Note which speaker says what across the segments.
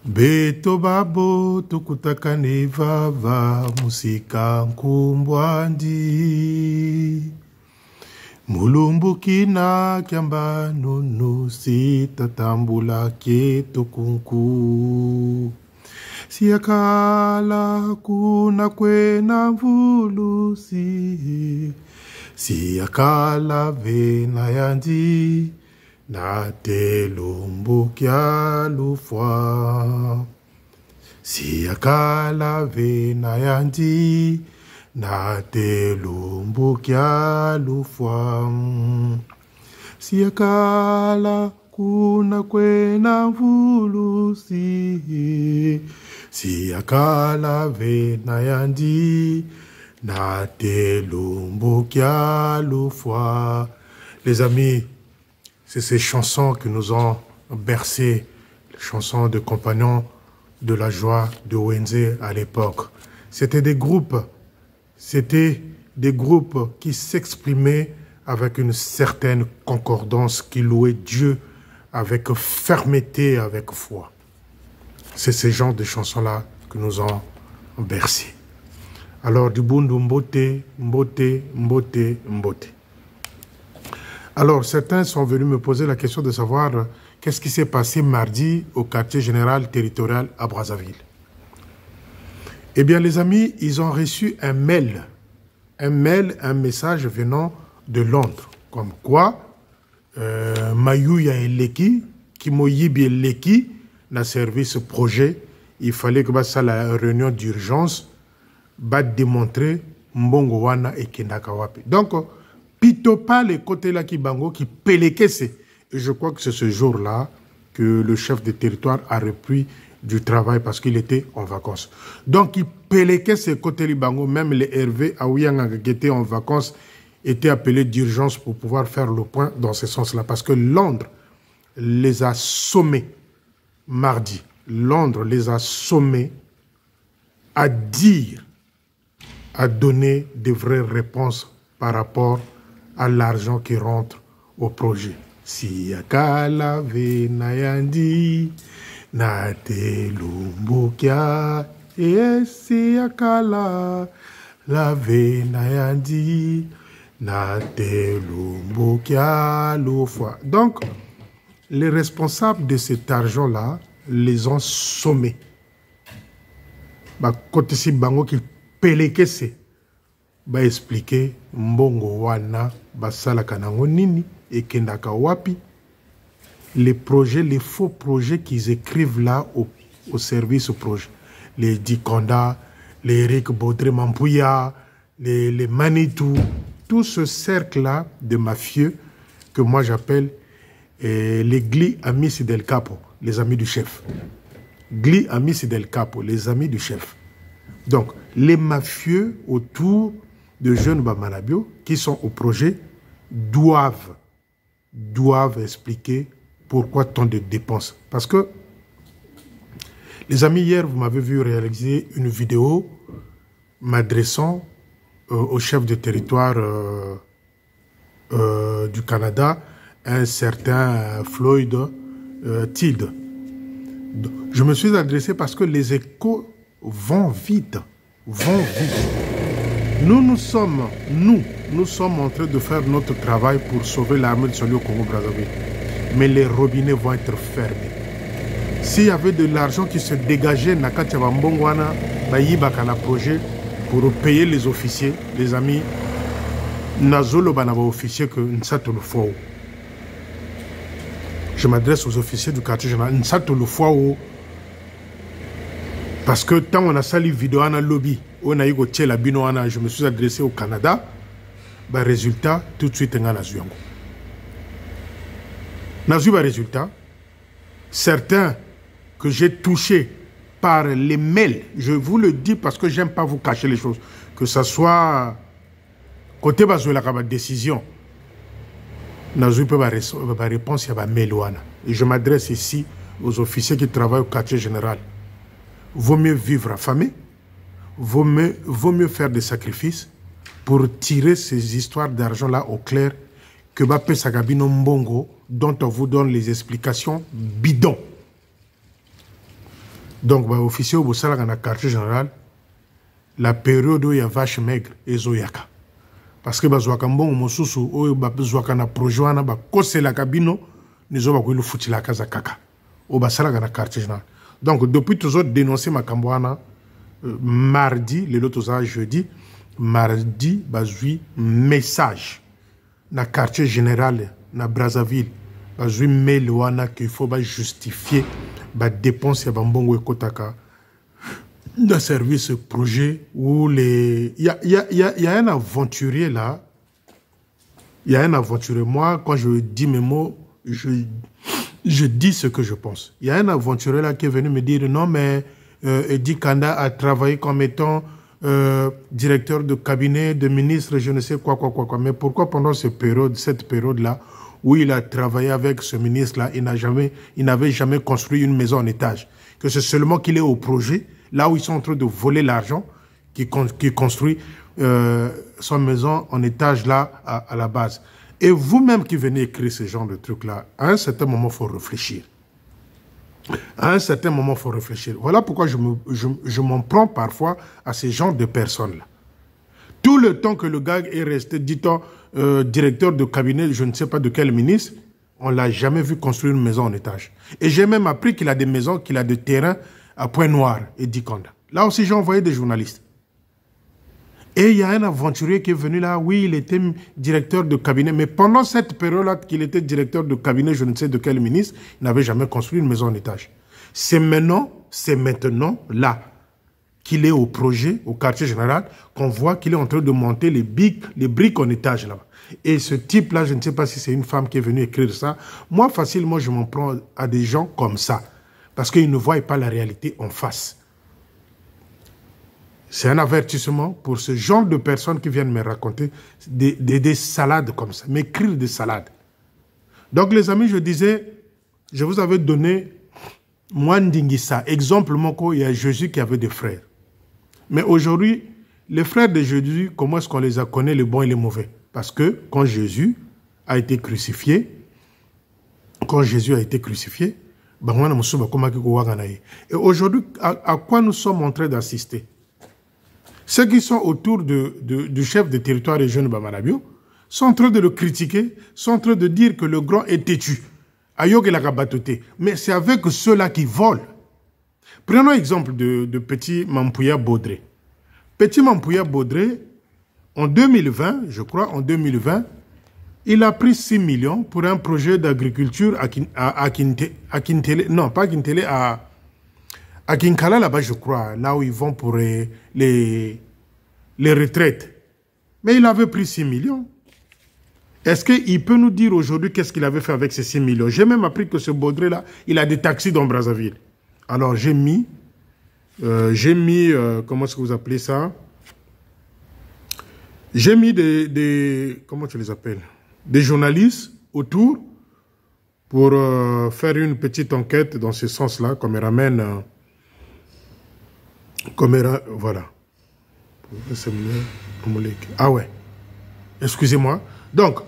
Speaker 1: Beto babo tukutaka nevava musika nkumbwandi Mulumbuki kiamba nunu sitatambula ketukunku Siakala kuna kwena mvulusi Siakala vena yandi Na telumbukia lufwa Siakala vena yandi Na telumbukia lufwa Siakala kuna kwena mvulusi Siakala vena yandi Na telumbukia lufwa. Les amis, c'est ces chansons qui nous ont bercé, les chansons de compagnons de la joie de Wenze à l'époque. C'était des groupes qui s'exprimaient avec une certaine concordance, qui louaient Dieu avec fermeté, avec foi. C'est ces genres de chansons-là que nous ont bercé. Alors, du bundu mbote, mbote, mbote, mbote. Alors, certains sont venus me poser la question de savoir qu'est-ce qui s'est passé mardi au quartier général territorial à Brazzaville. Eh bien, les amis, ils ont reçu un message venant de Londres, comme quoi Mayouya Eleki, Kimoyibi Eleki, na service projet, il fallait que ça la réunion d'urgence va démontrer Mbongo wana et Kendaka wapi. Donc, pito pas les côtés là qui bango qui pelekese. Et je crois que c'est ce jour-là que le chef de territoire a repris du travail parce qu'il était en vacances. Donc, il pelekese ces côtés bango, même les Hervé Aouyanga qui étaient en vacances étaient appelés d'urgence pour pouvoir faire le point dans ce sens-là. Parce que Londres les a sommés mardi. Londres les a sommés à dire, à donner de vraies réponses par rapport à l'argent qui rentre au projet. Si akala venayandi na telumbukia et si akala la venayandi na telumbukia l'ofwa. Donc, les responsables de cet argent-là les ont sommés. Bah, côté si bango qui pelekese ba expliquer mbongo wana basala kanango nini et kendaka wapi. Les projets, les faux projets qu'ils écrivent là au service au projet. Les Dikonda, les Eric Baudré Mampouya, les Manitou, tout ce cercle-là de mafieux que moi j'appelle les Gli Amis del Capo, les amis du chef. Gli Amis del Capo, les amis du chef. Donc, les mafieux autour de jeunes Bamalabio qui sont au projet doivent expliquer pourquoi tant de dépenses. Parce que, les amis, hier, vous m'avez vu réaliser une vidéo m'adressant au chef de territoire du Canada, un certain Floyd Tilde. Je me suis adressé parce que les échos vont vite. Nous sommes en train de faire notre travail pour sauver l'armée de Soli au Congo-Brazzaville. Mais les robinets vont être fermés. S'il y avait de l'argent qui se dégageait, Nakatiaba Mbongwana, Bayibaka na projet, pour payer les officiers, les amis, Nazolo Banaba officier que Nsato le Fou. Je m'adresse aux officiers du quartier général, Nsato le Fou. Parce que tant on a sali vidéo dans le lobby, on a eu la bino, je me suis adressé au Canada, bah résultat, tout de suite, on a nazu. Nazu, bah résultat, certains que j'ai touchés par les mails, je vous le dis parce que j'aime pas vous cacher les choses, que ce soit côté bazo la décision, nazu peut pas répondre il y a mail. Et je m'adresse ici aux officiers qui travaillent au quartier général. Vaut mieux vivre affamé, vaut mieux faire des sacrifices pour tirer ces histoires d'argent-là au clair que Bape Sagabino Mbongo, dont on vous donne les explications bidons. Donc, bah, officier au Bossala, dans le quartier général, la période où il y a vache maigre, et zoyaka. Parce que bazouaka mbongo mosusu, où bazouaka na projet, ba kose la cabino, nous avons le foutu la casa kaka. Au Bossala, dans le quartier général. Donc, depuis toujours dénoncé ma cambouana, mardi, les autres jeudi, mardi, bazoui message. Dans le quartier général, dans Brazzaville, bazoui mail wana qu'il faut justifier la dépense ya bambongo et kotaka. Dans service projet où les... Il y a un aventurier là. Il y a un aventurier. Moi, quand je dis mes mots, je dis ce que je pense. Il y a un aventurier là qui est venu me dire non, mais Edi Kanda a travaillé comme étant directeur de cabinet, de ministre, je ne sais quoi. Mais pourquoi pendant cette période-là, où il a travaillé avec ce ministre-là, il n'avait jamais construit une maison en étage? Que c'est seulement qu'il est au projet, là où ils sont en train de voler l'argent, qui construit son maison en étage là, à la base. Et vous-même qui venez écrire ce genre de trucs-là, à un certain moment, il faut réfléchir. À un certain moment, il faut réfléchir. Voilà pourquoi je m'en prends parfois à ces genres de personnes-là. Tout le temps que le gars est resté, dit-on, directeur de cabinet, je ne sais pas de quel ministre, on ne l'a jamais vu construire une maison en étage. Et j'ai même appris qu'il a des maisons, qu'il a des terrains à Pointe-Noire et Dikanda. Là aussi, j'ai envoyé des journalistes. Et il y a un aventurier qui est venu là, oui, il était directeur de cabinet, mais pendant cette période-là qu'il était directeur de cabinet, je ne sais de quel ministre, il n'avait jamais construit une maison en étage. C'est maintenant là, qu'il est au projet, au quartier général, qu'on voit qu'il est en train de monter les briques en étage là-bas. Et ce type-là, je ne sais pas si c'est une femme qui est venue écrire ça. Moi, facilement, je m'en prends à des gens comme ça, parce qu'ils ne voient pas la réalité en face. C'est un avertissement pour ce genre de personnes qui viennent me raconter des salades comme ça, m'écrire des salades. Donc les amis, je disais, je vous avais donné Mwandingisa, exemple, il y a Jésus qui avait des frères. Mais aujourd'hui, les frères de Jésus, comment est-ce qu'on les a connus, les bons et les mauvais? Parce que quand Jésus a été crucifié, et aujourd'hui, à quoi nous sommes en train d'assister? Ceux qui sont autour du chef de territoire régional Bamanabio sont en train de le critiquer, sont en train de dire que le grand est têtu. Mais c'est avec ceux-là qui volent. Prenons l'exemple de Petit Mampouya Baudré. Petit Mampouya Baudré, en 2020, je crois, il a pris 6 millions pour un projet d'agriculture à Kintele, non, pas à Kintele, à Kinkala, là-bas, je crois, là où ils vont pour les retraites. Mais il avait pris 6 millions. Est-ce qu'il peut nous dire aujourd'hui qu'est-ce qu'il avait fait avec ces 6 millions? J'ai même appris que ce Baudré-là, il a des taxis dans Brazzaville. Alors, j'ai mis, comment est-ce que vous appelez ça? J'ai mis comment tu les appelles? Des journalistes autour pour faire une petite enquête dans ce sens-là, comme il ramène... voilà. Ah ouais. Excusez-moi. Donc,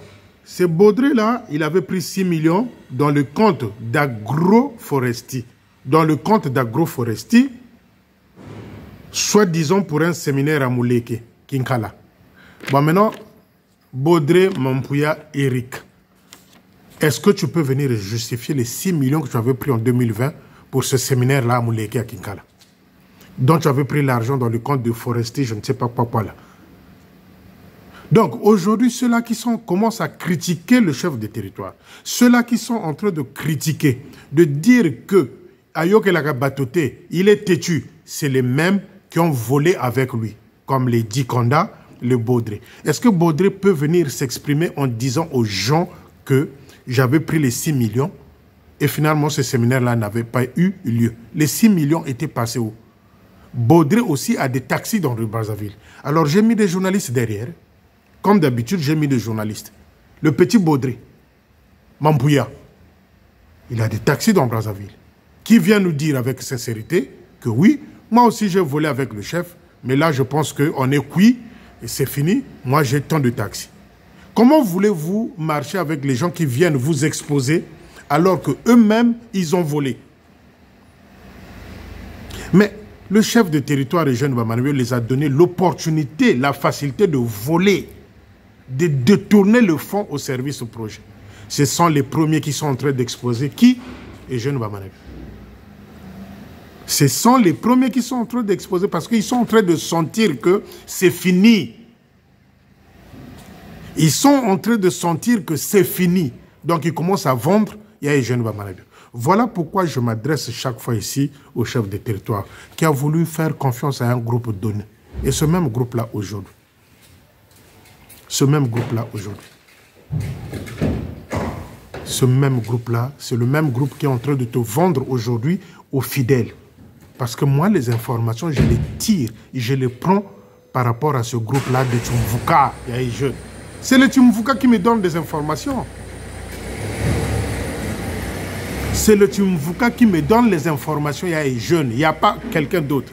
Speaker 1: ce Baudré-là, il avait pris 6 millions dans le compte d'agroforesterie. Dans le compte d'agroforesterie, soit disons pour un séminaire à Mouleke, Kinkala. Bon, maintenant, Baudré Mampouya Eric, est-ce que tu peux venir justifier les 6 millions que tu avais pris en 2020 pour ce séminaire-là à Mouleke, à Kinkala? Donc, tu avais pris l'argent dans le compte de forestier, je ne sais pas quoi là. Donc, aujourd'hui, ceux-là qui commencent à critiquer le chef de territoire, ceux-là qui sont en train de critiquer, de dire que Ayoke Lagabatoté, il est têtu, c'est les mêmes qui ont volé avec lui, comme les Dikanda, le Baudré. Est-ce que Baudré peut venir s'exprimer en disant aux gens que j'avais pris les 6 millions et finalement ce séminaire-là n'avait pas eu lieu? Les 6 millions étaient passés où? Baudré aussi a des taxis dans le Brazzaville. Alors j'ai mis des journalistes derrière. Comme d'habitude, j'ai mis des journalistes. Le petit Baudré, Mampouya, il a des taxis dans Brazzaville. Qui vient nous dire avec sincérité que oui, moi aussi j'ai volé avec le chef, mais là je pense qu'on est cuit et c'est fini. Moi j'ai tant de taxis. Comment voulez-vous marcher avec les gens qui viennent vous exposer alors qu'eux-mêmes ils ont volé? Mais le chef de territoire Eugène Bamanabe les a donné l'opportunité, la facilité de voler, de détourner le fonds au service au projet. Ce sont les premiers qui sont en train d'exposer qui? Eugène Bamanabe. Ce sont les premiers qui sont en train d'exposer parce qu'ils sont en train de sentir que c'est fini. Ils sont en train de sentir que c'est fini. Donc ils commencent à vendre, il y a Eugène Bamanabe. Voilà pourquoi je m'adresse chaque fois ici au chef de territoire qui a voulu faire confiance à un groupe donné. Et ce même groupe-là aujourd'hui. Ce même groupe-là aujourd'hui. Ce même groupe-là, c'est le même groupe qui est en train de te vendre aujourd'hui aux fidèles. Parce que moi, les informations, je les tire et je les prends par rapport à ce groupe-là de Tchumvuka. C'est le Tchumvuka qui me donne des informations. C'est le Tchumvuka qui me donne les informations. Il y a les jeunes, il n'y a pas quelqu'un d'autre.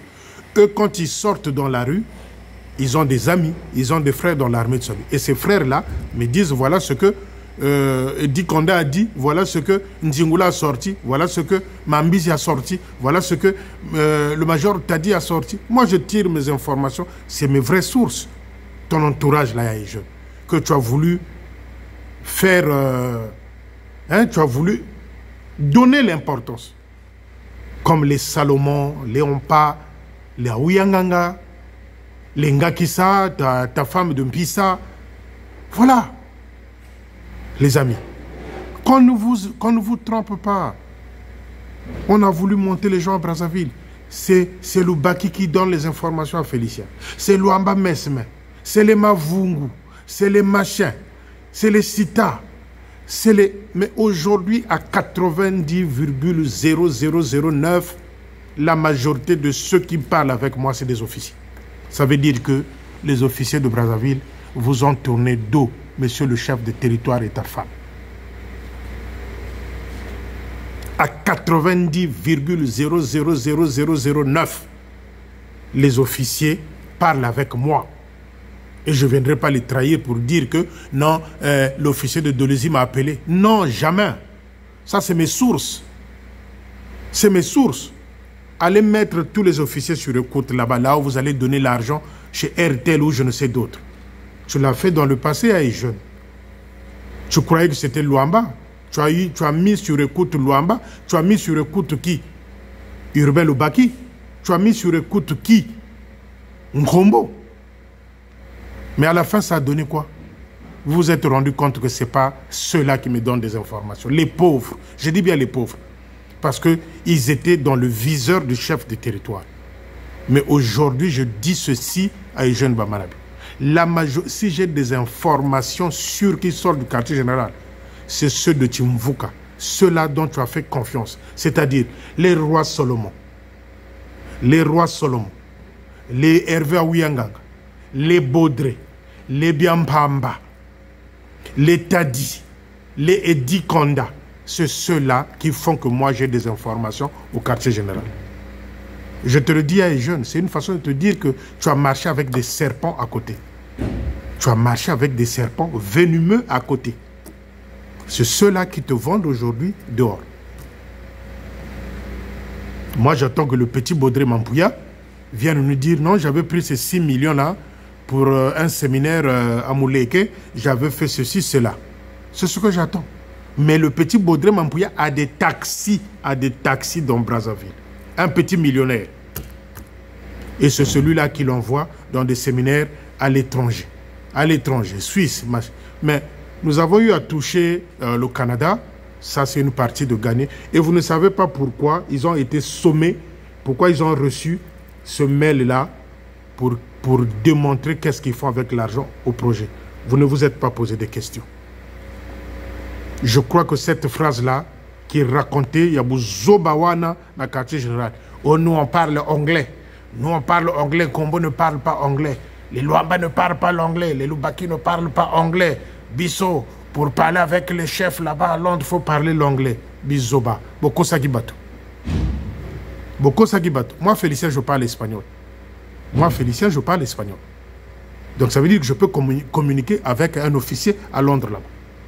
Speaker 1: Eux, quand ils sortent dans la rue, ils ont des amis, ils ont des frères dans l'armée de Sabi. Et ces frères-là me disent, voilà ce que Dikonda a dit, voilà ce que Ndjingula a sorti, voilà ce que Mambizi a sorti, voilà ce que le major Tadi a sorti. Moi, je tire mes informations, c'est mes vraies sources. Ton entourage, là, il y a les jeunes, que tu as voulu faire, tu as voulu donner l'importance. Comme les Salomon, les Ompa, les Aouyanganga, les Ngakissa, ta femme de Mpissa. Voilà. Les amis, qu'on ne vous trompe pas. On a voulu monter les gens à Brazzaville. C'est le Baki qui donne les informations à Félicien. C'est Luamba Mesme. C'est les Mavungu. C'est les machins. C'est les Sita. C'est les... Mais aujourd'hui, à 90,0009, la majorité de ceux qui parlent avec moi, c'est des officiers. Ça veut dire que les officiers de Brazzaville vous ont tourné dos, monsieur le chef de territoire et ta femme. À 90,000009, les officiers parlent avec moi. Et je ne viendrai pas les trahir pour dire que non, l'officier de Dolezi m'a appelé. Non, jamais. Ça, c'est mes sources. C'est mes sources. Allez mettre tous les officiers sur écoute là-bas, là où vous allez donner l'argent chez RTL ou je ne sais d'autres. Tu l'as fait dans le passé à Ejeune. Tu croyais que c'était Luamba. Tu as mis sur écoute Luamba. Tu as mis sur écoute qui? Urbain Lubaki. Tu as mis sur écoute qui? Nkombo. Mais à la fin, ça a donné quoi? Vous vous êtes rendu compte que ce n'est pas ceux-là qui me donnent des informations. Les pauvres. Je dis bien les pauvres. Parce qu'ils étaient dans le viseur du chef de territoire. Mais aujourd'hui, je dis ceci à Eugène Bamanabe. Si j'ai des informations sûres qui sortent du quartier général, c'est ceux de Tchumvuka, ceux-là dont tu as fait confiance, c'est-à-dire les rois Solomon, les Hervé Aouyanganga, les Baudré, les Biampamba, les Tadi, les Edi Konda, c'est ceux-là qui font que moi j'ai des informations au quartier général. Je te le dis à les jeunes, c'est une façon de te dire que tu as marché avec des serpents à côté. Tu as marché avec des serpents venimeux à côté. C'est ceux-là qui te vendent aujourd'hui dehors. Moi, j'attends que le petit Baudré Mampouya vienne nous dire non, j'avais pris ces 6 millions-là pour un séminaire à Mouleke, j'avais fait ceci, cela. C'est ce que j'attends. Mais le petit Baudré Mampouya a des taxis dans Brazzaville. Un petit millionnaire. Et c'est celui-là qui l'envoie dans des séminaires à l'étranger. À l'étranger, Suisse. Mais nous avons eu à toucher le Canada. Ça, c'est une partie de gagner. Et vous ne savez pas pourquoi ils ont été sommés, pourquoi ils ont reçu ce mail-là pour démontrer qu'est-ce qu'ils font avec l'argent au projet. Vous ne vous êtes pas posé des questions. Je crois que cette phrase-là, qui est racontée, il y a Zobawana dans le quartier général. Oh, nous, on parle anglais. Nous, on parle anglais. Kombo ne parle pas anglais. Les Luamba ne parlent pas l'anglais. Les Lubaki ne parlent pas anglais. Bisso, pour parler avec les chefs là-bas à Londres, il faut parler l'anglais. Bizoba. Boko Sagibato. Boko Sagibato. Moi, Félicien, je parle espagnol. Moi, Félicien, je parle espagnol. Donc, ça veut dire que je peux communiquer avec un officier à Londres là-bas.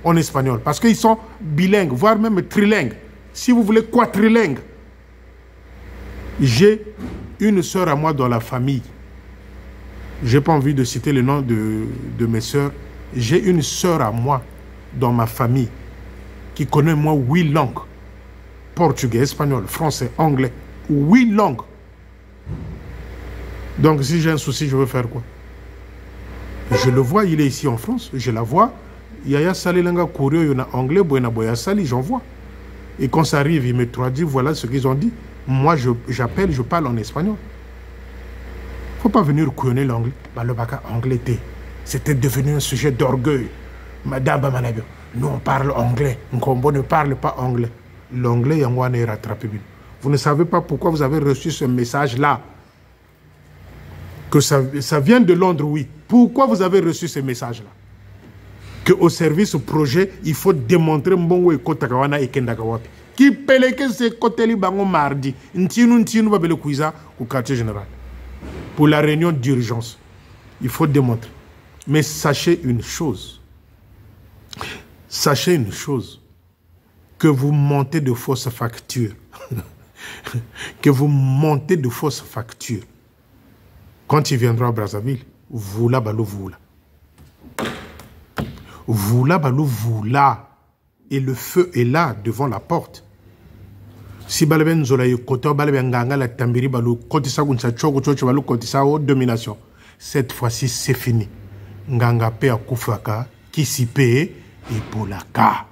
Speaker 1: En espagnol. Parce qu'ils sont bilingues, voire même trilingues. Si vous voulez quadrilingues. J'ai une sœur à moi dans la famille. J'ai pas envie de citer le nom de mes sœurs. J'ai une sœur à moi dans ma famille qui connaît moi 8 langues. Portugais, espagnol, français, anglais. 8 langues. Donc si j'ai un souci, je veux faire quoi? Je le vois, il est ici en France, je la vois. Yaya Sali Langa Kourio, il y a anglais, Boyna Boya Sali, j'en vois. Et quand ça arrive, il me traduit, voilà ce qu'ils ont dit. Moi, j'appelle, je parle en espagnol. Il ne faut pas venir couillonner l'anglais. Bah, le baka anglais, c'était devenu un sujet d'orgueil. Madame Bamanabio, nous on parle anglais. Nkombo ne parle pas anglais. L'anglais, Yangwa n'est rattrapé. Vous ne savez pas pourquoi vous avez reçu ce message-là. Que ça vient de Londres, oui. Pourquoi vous avez reçu ce message-là? Qu'au service au projet, il faut démontrer Mbongo et Kotakawana et Kendakawapi. Qui peleke ce côté bango mardi. Ntinu babele kuiza au quartier général. Pour la réunion d'urgence. Il faut démontrer. Mais sachez une chose. Sachez une chose. Que vous montez de fausses factures. Que vous montez de fausses factures. Quand il viendra à Brazzaville, vous là, balou, vous là. Vous là, balou, vous là. Et le feu est là, devant la porte. Si balben zolaye koto balben nganga la tambiri balou kotisa gunsa choko chocho balou kotisa o domination. Cette fois-ci, c'est fini. Nganga pe akufaka, kisipe et polaka.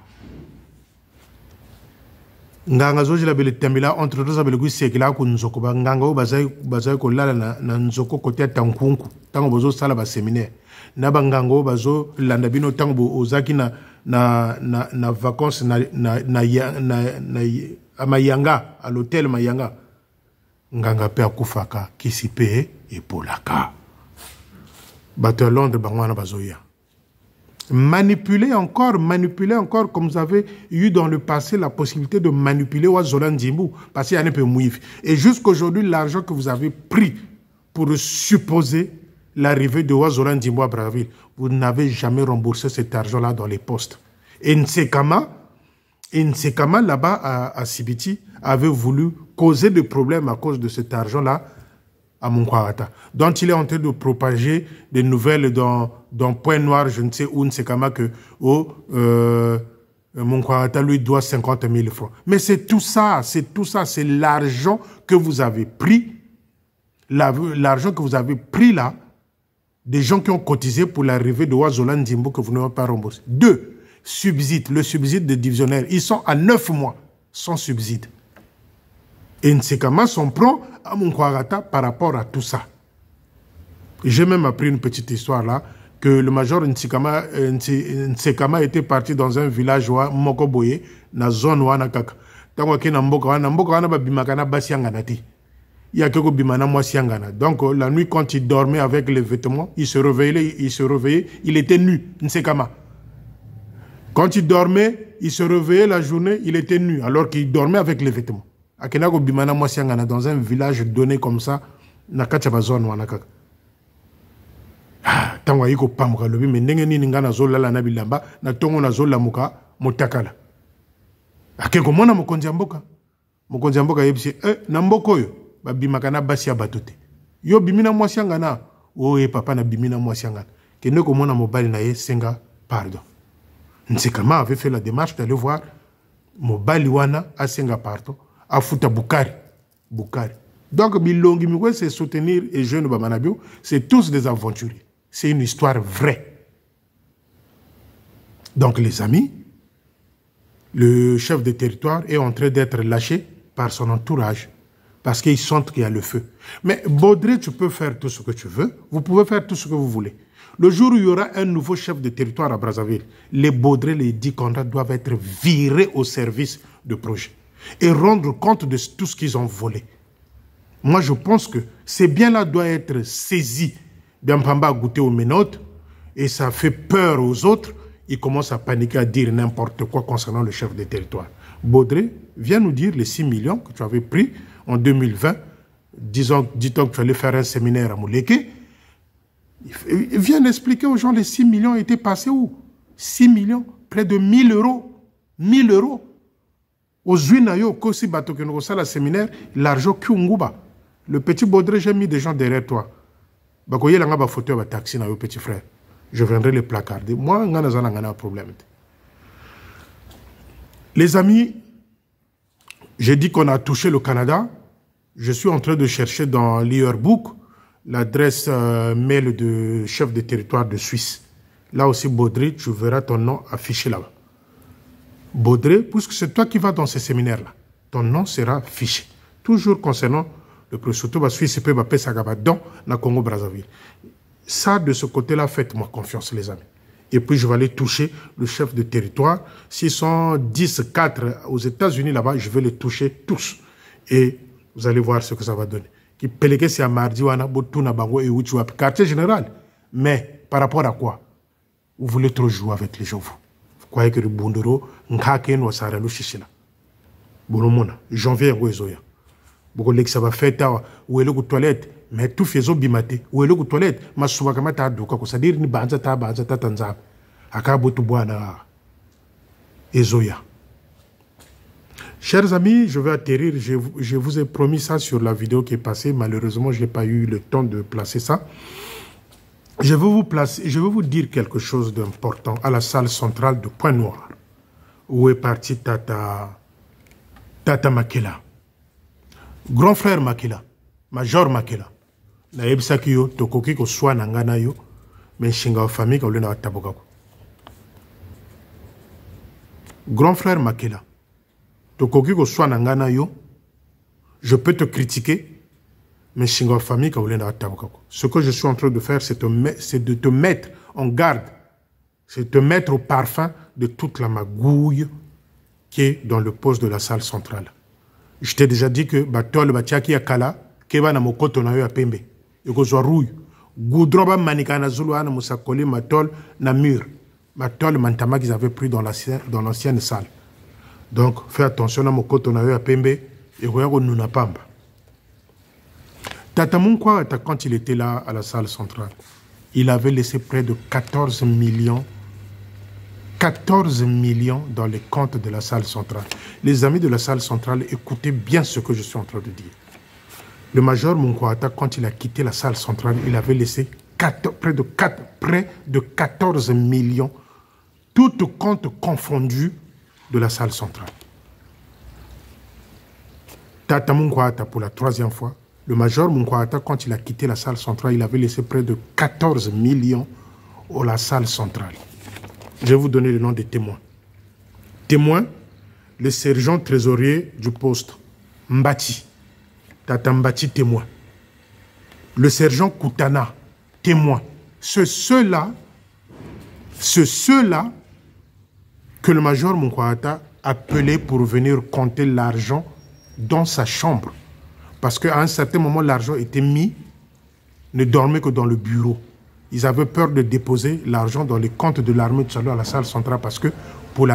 Speaker 1: Nganga zoji la bele tambila entre deux abele gui sekila ku nzoko ba nganga o bazai ko lala na nzoko kote tankunku tango bozo sala ba séminaire na banganga o bazo landa bino tango bo ozaki na vacances à Mayanga, à l'hôtel Mayanga. Nganga pe akufaka kisipe et polaka. Bateau Londres bangwana bazoya. Manipuler encore, comme vous avez eu dans le passé la possibilité de manipuler Wazolan Djimbu, parce qu'il y a un peu mouif. Et jusqu'aujourd'hui, l'argent que vous avez pris pour supposer l'arrivée de Wazolan Djimbu à Brazzaville, vous n'avez jamais remboursé cet argent-là dans les postes. Et Nsekama, là-bas à Sibiti, avait voulu causer des problèmes à cause de cet argent-là à Munkwata, dont il est en train de propager des nouvelles dans Point Noir, je ne sais où, Nsekama, que Munkwata lui doit 50 000 francs. Mais c'est tout ça, c'est l'argent que vous avez pris, l'argent que vous avez pris là, des gens qui ont cotisé pour l'arrivée de Wazolan Djimbu que vous n'avez pas remboursé. 2. Subside, le subside des divisionnaires. Ils sont à 9 mois sans subside. Et Nsekama s'en prend à Munkwata par rapport à tout ça. J'ai même appris une petite histoire là, que le major Nsekama était parti dans un village où Mokoboye, na zone où Anakaka. Tango ke na mboka wana ba bimakana basiangana ti. Il y a quelque bimana moi siangana. Donc la nuit quand il dormait avec les vêtements, il se réveillait, il était nu, Nsekama. Quand il dormait, il se réveillait la journée, il était nu, alors qu'il dormait avec les vêtements. Akenako bimana moi siangana dans un village donné comme ça, na kachaba zone wanaka. Ah, tango yiko pamuka lobi mais ndenge nini ngana zola na bilamba na tongo na zola muka motakala. Akeko mona mokonzi mboka. Mokonzi mboka yebisi na mboko yo ba bimaka na basi ya batote. Yo bimina moi siangana. Oh papa na bimina moi siangana. Kende ko mona mobali na ye senga pardon. Nsekama avait fait la démarche d'aller voir mobali wana a senga pardon. À Fouta Boukari. Donc, Bilongi Moué, c'est soutenir les jeunes Bamanabio, c'est tous des aventuriers. C'est une histoire vraie. Donc, les amis, le chef de territoire est en train d'être lâché par son entourage parce qu'ils sentent qu'il y a le feu. Mais Baudré, tu peux faire tout ce que tu veux. Vous pouvez faire tout ce que vous voulez. Le jour où il y aura un nouveau chef de territoire à Brazzaville, les Baudré, les Dikondra doivent être virés au service de projet et rendre compte de tout ce qu'ils ont volé. Moi, je pense que ces biens-là doivent être saisis. Biampamba a goûté aux menottes et ça fait peur aux autres. Ils commencent à paniquer, à dire n'importe quoi concernant le chef de territoire. Baudré, viens nous dire les 6 millions que tu avais pris en 2020. Dit-on que tu allais faire un séminaire à Mouleke. Viens expliquer aux gens les 6 millions étaient passés où? 6 millions, près de 1000 euros. 1000 euros. Aux Zuinayo, Kosi Batokenoko, ça, le séminaire, l'argent Kyunguba. Le petit Baudré, j'ai mis des gens derrière toi. Bakoye langa ba fauteuil ba taxi na yo petit frère. Je viendrai les placarder. Moi, ngana zana ngana problème. Les amis, j'ai dit qu'on a touché le Canada. Je suis en train de chercher dans l'Yearbook l'adresse mail de chef de territoire de Suisse. Là aussi, Baudré, tu verras ton nom affiché là-bas. Baudré, puisque c'est toi qui vas dans ces séminaires-là, ton nom sera fiché. Toujours concernant le Prosciutto Suisse, peut m'appeler Sagabadon, na Congo-Brazzaville. Ça, de ce côté-là, faites-moi confiance, les amis. Et puis, je vais aller toucher le chef de territoire. S'ils sont 10, 4 aux États-Unis là-bas, je vais les toucher tous. Et vous allez voir ce que ça va donner. Qui peleke c'est à mardi, wana botuna bango et uchi wapi. Quartier général. Mais, par rapport à quoi? Vous voulez trop jouer avec les gens, vous. Vous croyez que le bundoro, nkake no saralo shishila. Bolomona, janvier ngo ezoya. Boko lek ça va faire ta ou ele ku toilette, mais tout fait zo bimate. Ou ele ku toilette, ma suba kama ta doka ko c'est-à-dire ni banza ta tanza. Aka botu bwana ezoya. Chers amis, je vais atterrir. Je vous ai promis ça sur la vidéo qui est passée. Malheureusement, je n'ai pas eu le temps de placer ça. Je vais vous dire quelque chose d'important à la salle centrale de Pointe-Noire. Où est parti Tata Makela. Grand frère Makela. Major Makela. Na yebisaki yo tokoki ko swa na ngana yo. Mais shinga famille ka ulena watabokako. Grand frère Makela. Tokoki ko swa na ngana yo. Je peux te critiquer. Mais shinga famille ka ulena watabokako. Ce que je suis en train de faire, c'est de te mettre en garde. C'est de te mettre au parfum de toute la magouille qui est dans le poste de la salle centrale. Je t'ai déjà dit que Batol Batiaki Akala, Keba na mokoto na yo ya pembe. Yoko zwa rouille. Goudroba manikana zulu ana musakoli matol na mur. Matol mantama qu'ils avaient pris dans l'ancienne salle. Donc, fais attention à mokoto na yo ya pembe et royako nuna pamba. Tata Munkwa, quand il était là à la salle centrale, il avait laissé près de 14 millions dans les comptes de la salle centrale. Les amis de la salle centrale, écoutez bien ce que je suis en train de dire. Le major Munkwata, quand il a quitté la salle centrale, il avait laissé près de 14 millions, tous comptes confondus de la salle centrale. Tata Munkwata, pour la 3e fois, le major Munkwata, quand il a quitté la salle centrale, il avait laissé près de 14 millions à la salle centrale. Je vais vous donner le nom des témoins. Témoin, le sergent trésorier du poste, Mbati. Tata Mbati, témoin. Le sergent Koutana, témoin. C'est ceux-là que le major Munkwata appelait pour venir compter l'argent dans sa chambre. Parce qu'à un certain moment, l'argent était mis, ne dormait que dans le bureau. Ils avaient peur de déposer l'argent dans les comptes de l'armée de Tchalo à la salle centrale parce que pour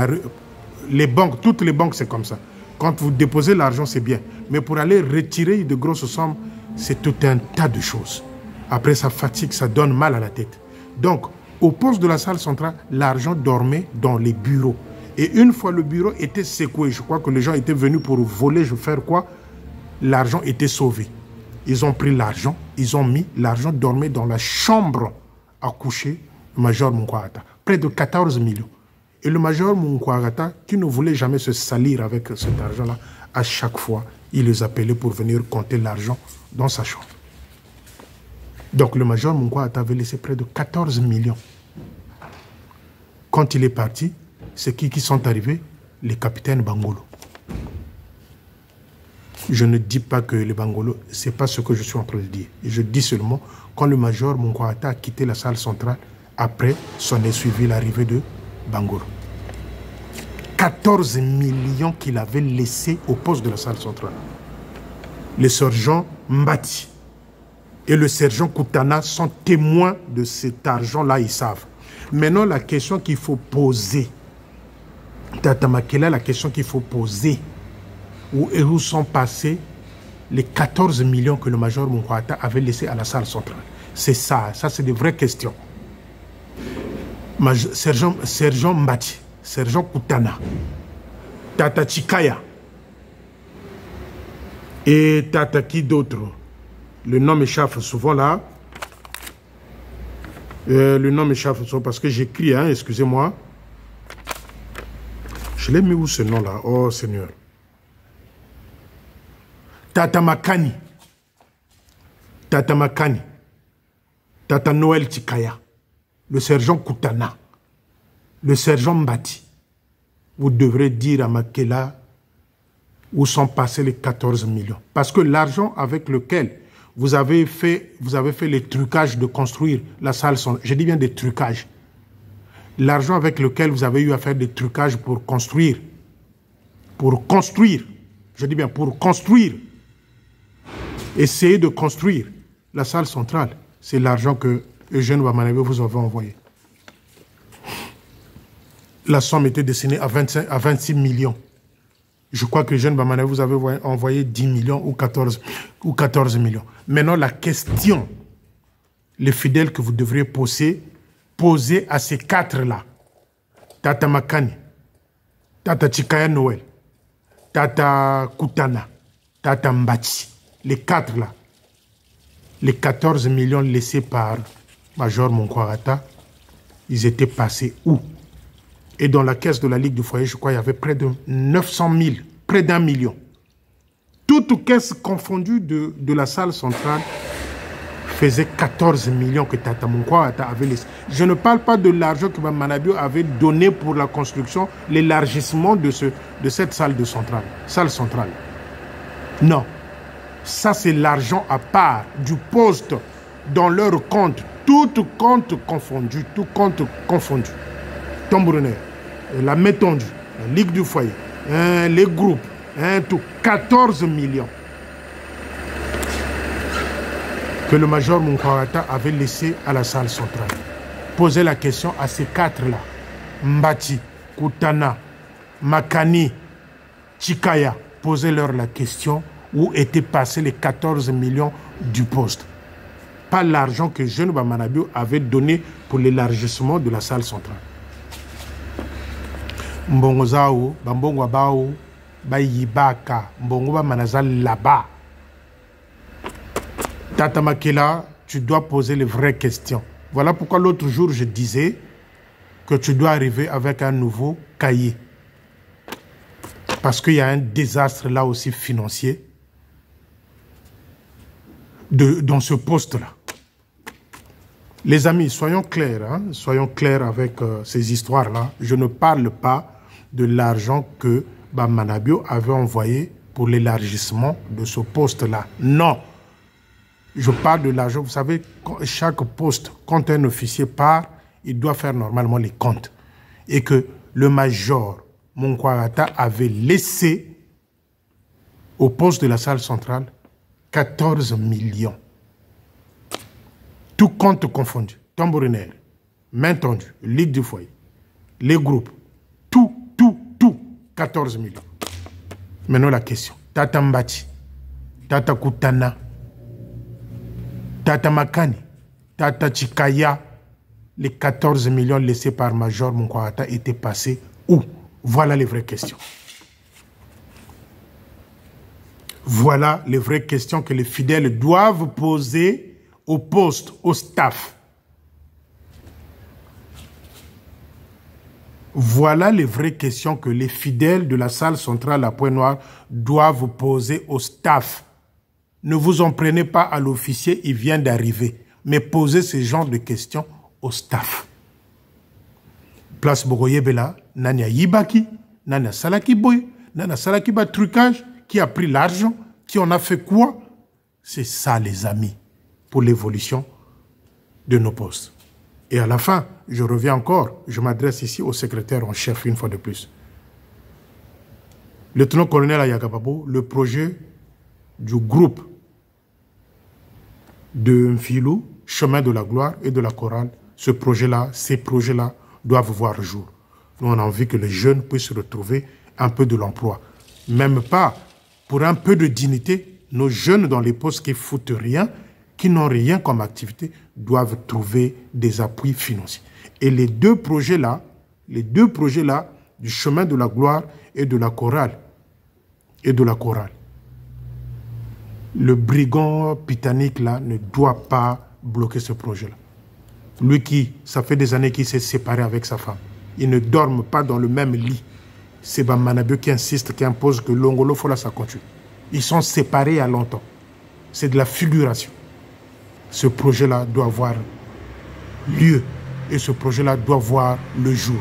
Speaker 1: les banques, toutes les banques, c'est comme ça. Quand vous déposez l'argent, c'est bien. Mais pour aller retirer de grosses sommes, c'est tout un tas de choses. Après, ça fatigue, ça donne mal à la tête. Donc, au poste de la salle centrale, l'argent dormait dans les bureaux. Et une fois le bureau était secoué, je crois que les gens étaient venus pour voler, je vais faire quoi? L'argent était sauvé. Ils ont pris l'argent, ils ont mis, l'argent dormait dans la chambre à coucher du major Munkwata. Près de 14 millions. Et le major Munkwata, qui ne voulait jamais se salir avec cet argent-là, à chaque fois, il les appelait pour venir compter l'argent dans sa chambre. Donc le major Munkwata avait laissé près de 14 millions. Quand il est parti, c'est qui sont arrivés? Les capitaines Bangolo. Je ne dis pas que les Bangolos, ce n'est pas ce que je suis en train de dire. Je dis seulement, quand le major Munkwata a quitté la salle centrale, après, s'en est suivi l'arrivée de Bangolo. 14 millions qu'il avait laissés au poste de la salle centrale. Le sergent Mbati et le sergent Koutana sont témoins de cet argent-là, ils savent. Maintenant, la question qu'il faut poser, Tata Makela, la question qu'il faut poser, où sont passés les 14 millions que le major Munkwata avait laissés à la salle centrale? C'est ça c'est des vraies questions. Sergent Mbati, sergent Koutana, Tata Chikaya et Tata qui d'autre? Le nom m'échappe souvent là. Le nom m'échappe souvent parce que j'écris, hein, excusez-moi. Je l'ai mis où ce nom-là? Oh Seigneur. Tata Makani. Tata Makani. Tata Noël Tikaya. Le sergent Koutana. Le sergent Mbati. Vous devrez dire à Makela où sont passés les 14 millions. Parce que l'argent avec lequel vous avez fait les trucages de construire la salle, je dis bien des trucages. L'argent avec lequel vous avez eu à faire des trucages pour construire, je dis bien pour construire, essayer de construire la salle centrale, c'est l'argent que Eugène Bamanabé vous avait envoyé. La somme était destinée à 26 millions. Je crois que Eugène Bamanabé vous avait envoyé 10 millions ou 14 millions. Maintenant, la question, les fidèles que vous devriez poser à ces quatre-là, Tata Makani, Tata Tikaya Noël, Tata Koutana, Tata Mbati, les quatre-là, les 14 millions laissés par Major Monkwarata, ils étaient passés où? Et dans la caisse de la Ligue du Foyer, je crois qu'il y avait près de 900 000, près d'1 million. Toute caisse confondue de la salle centrale faisait 14 millions que Tata Monkwarata avait laissé. Je ne parle pas de l'argent que Manabio avait donné pour la construction, l'élargissement de cette salle centrale. Non. Ça, c'est l'argent à part du poste dans leur compte. Tout compte confondu. Tambourineur, la main tendue, la Ligue du Foyer, les groupes, tout 14 millions que le major Monkwarata avait laissé à la salle centrale. Posez la question à ces quatre-là. Mbati, Koutana, Makani, Chikaya. Posez-leur la question où étaient passés les 14 millions du poste. Pas l'argent que Jeune Bamanabio avait donné pour l'élargissement de la salle centrale. Mbongo zao, bambongo bao, bayibaka, mbongo ba manazal là-bas. Tata Makela, tu dois poser les vraies questions. Voilà pourquoi l'autre jour je disais que tu dois arriver avec un nouveau cahier. Parce qu'il y a un désastre là aussi financier dans ce poste-là. Les amis, soyons clairs, hein? Soyons clairs avec ces histoires-là. Je ne parle pas de l'argent que Bamanabio avait envoyé pour l'élargissement de ce poste-là. Non. Je parle de l'argent. Vous savez, chaque poste, quand un officier part, il doit faire normalement les comptes. Et que le major Monkwarata avait laissé au poste de la salle centrale 14 millions. Tout compte confondu, tambourinaire, main tendue, Ligue du Foyer, les groupes, tout, 14 millions. Maintenant la question, Tata Mbati, Tata Koutana, Tata Makani, Tata Chikaya, les 14 millions laissés par Major Monkwarata étaient passés où? Voilà les vraies questions. Voilà les vraies questions que les fidèles doivent poser au poste, au staff. Voilà les vraies questions que les fidèles de la salle centrale à Pointe-Noire doivent poser au staff. Ne vous en prenez pas à l'officier, il vient d'arriver. Mais posez ce genre de questions au staff. Place Bogoyebela, Nania Yibaki, Nania Salaki Boy, Nania Salaki Ba trucage, qui a pris l'argent, qui en a fait quoi? C'est ça les amis, pour l'évolution de nos postes. Et à la fin, je reviens encore, je m'adresse ici au secrétaire en chef une fois de plus. Lieutenant-colonel Ayakapabo, le projet du groupe de Mfilou, Chemin de la Gloire et de la Chorale, ce projet-là, ces projets-là doivent voir le jour. Nous, on a envie que les jeunes puissent retrouver un peu de l'emploi. Même pas pour un peu de dignité, nos jeunes dans les postes qui foutent rien, qui n'ont rien comme activité, doivent trouver des appuis financiers. Et les deux projets-là, du Chemin de la Gloire et de la Chorale, Le brigand pitanique là ne doit pas bloquer ce projet-là. Lui qui, ça fait des années qu'il s'est séparé avec sa femme. Ils ne dorment pas dans le même lit. C'est Manabio qui insiste, qui impose que l'Ongolo Fola ça continue. Ils sont séparés il y a longtemps. C'est de la figuration. Ce projet-là doit avoir lieu et ce projet-là doit voir le jour.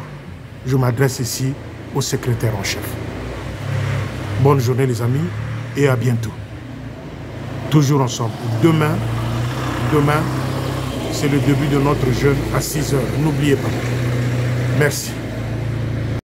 Speaker 1: Je m'adresse ici au secrétaire en chef. Bonne journée les amis et à bientôt. Toujours ensemble. Demain, c'est le début de notre jeûne à 6 h. N'oubliez pas. Merci.